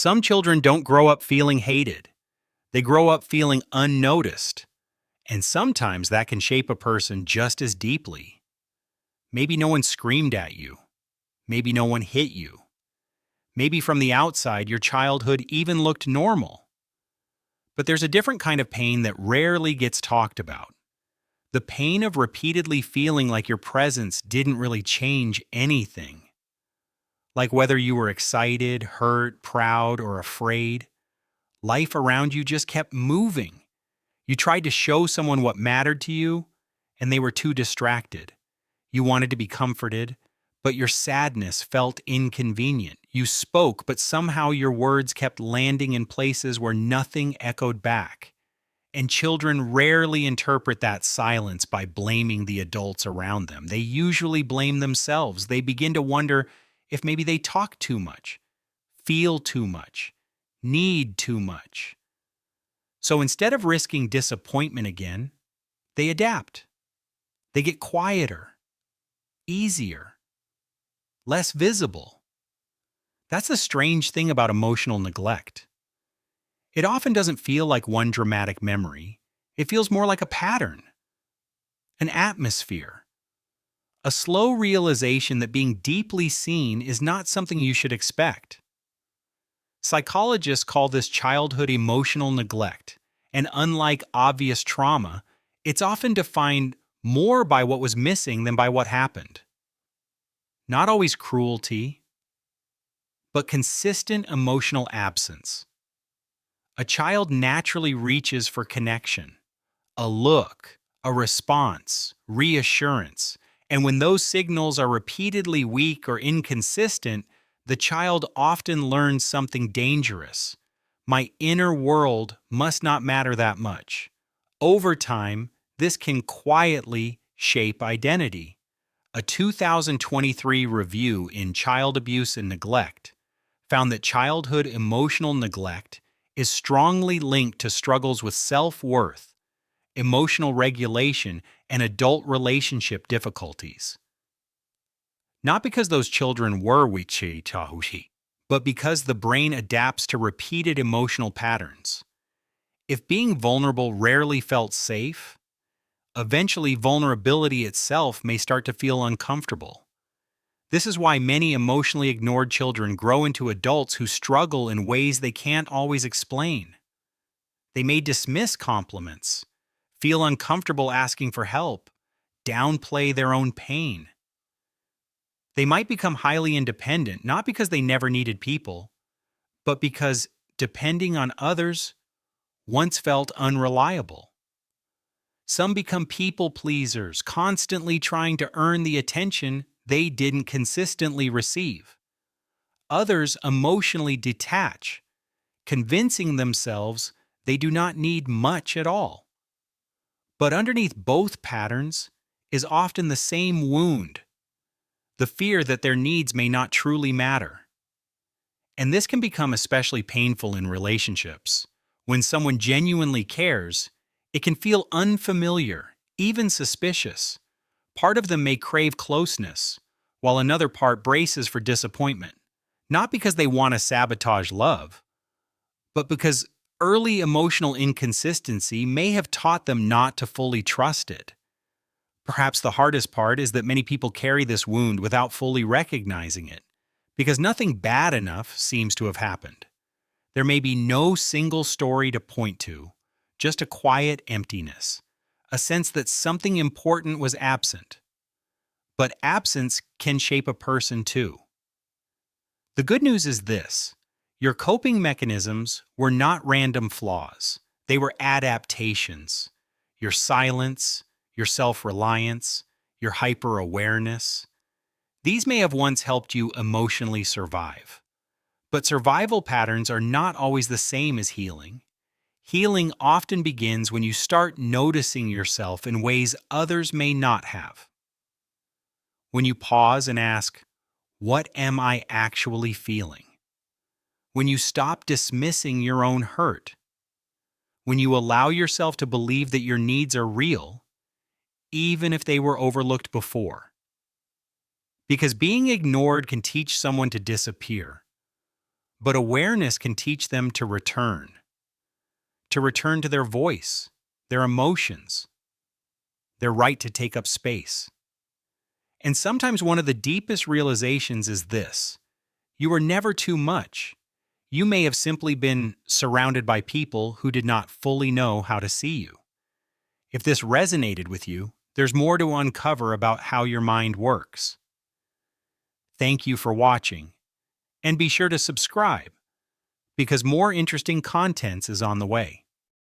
Some children don't grow up feeling hated. They grow up feeling unnoticed. And sometimes that can shape a person just as deeply. Maybe no one screamed at you. Maybe no one hit you. Maybe from the outside, your childhood even looked normal. But there's a different kind of pain that rarely gets talked about. The pain of repeatedly feeling like your presence didn't really change anything. Like whether you were excited, hurt, proud, or afraid, life around you just kept moving. You tried to show someone what mattered to you, and they were too distracted. You wanted to be comforted, but your sadness felt inconvenient. You spoke, but somehow your words kept landing in places where nothing echoed back. And children rarely interpret that silence by blaming the adults around them. They usually blame themselves. They begin to wonder if maybe they talk too much, feel too much, need too much. So instead of risking disappointment again, they adapt. They get quieter, easier, less visible. That's the strange thing about emotional neglect. It often doesn't feel like one dramatic memory. It feels more like a pattern, an atmosphere, a slow realization that being deeply seen is not something you should expect. Psychologists call this childhood emotional neglect, and unlike obvious trauma, it's often defined more by what was missing than by what happened. Not always cruelty, but consistent emotional absence. A child naturally reaches for connection, a look, a response, reassurance, and when those signals are repeatedly weak or inconsistent, the child often learns something dangerous. My inner world must not matter that much. Over time, this can quietly shape identity. A 2023 review in Child Abuse and Neglect found that childhood emotional neglect is strongly linked to struggles with self-worth, emotional regulation, and adult relationship difficulties. Not because those children were wichi tahushi, but because the brain adapts to repeated emotional patterns. If being vulnerable rarely felt safe, eventually vulnerability itself may start to feel uncomfortable. This is why many emotionally ignored children grow into adults who struggle in ways they can't always explain. They may dismiss compliments, feel uncomfortable asking for help, downplay their own pain. They might become highly independent, not because they never needed people, but because depending on others once felt unreliable. Some become people pleasers, constantly trying to earn the attention they didn't consistently receive. Others emotionally detach, convincing themselves they do not need much at all. But underneath both patterns is often the same wound, the fear that their needs may not truly matter. And this can become especially painful in relationships. When someone genuinely cares, it can feel unfamiliar, even suspicious. Part of them may crave closeness, while another part braces for disappointment. Not because they want to sabotage love, but because early emotional inconsistency may have taught them not to fully trust it. Perhaps the hardest part is that many people carry this wound without fully recognizing it, because nothing bad enough seems to have happened. There may be no single story to point to, just a quiet emptiness, a sense that something important was absent. But absence can shape a person too. The good news is this: your coping mechanisms were not random flaws, they were adaptations. Your silence, your self-reliance, your hyper-awareness. These may have once helped you emotionally survive. But survival patterns are not always the same as healing. Healing often begins when you start noticing yourself in ways others may not have. When you pause and ask, what am I actually feeling? When you stop dismissing your own hurt. When you allow yourself to believe that your needs are real, even if they were overlooked before. Because being ignored can teach someone to disappear, But awareness can teach them to return to their voice, their emotions, their right to take up space. And sometimes one of the deepest realizations is this: you are never too much. You may have simply been surrounded by people who did not fully know how to see you. If this resonated with you, there's more to uncover about how your mind works. Thank you for watching, and be sure to subscribe, because more interesting content is on the way.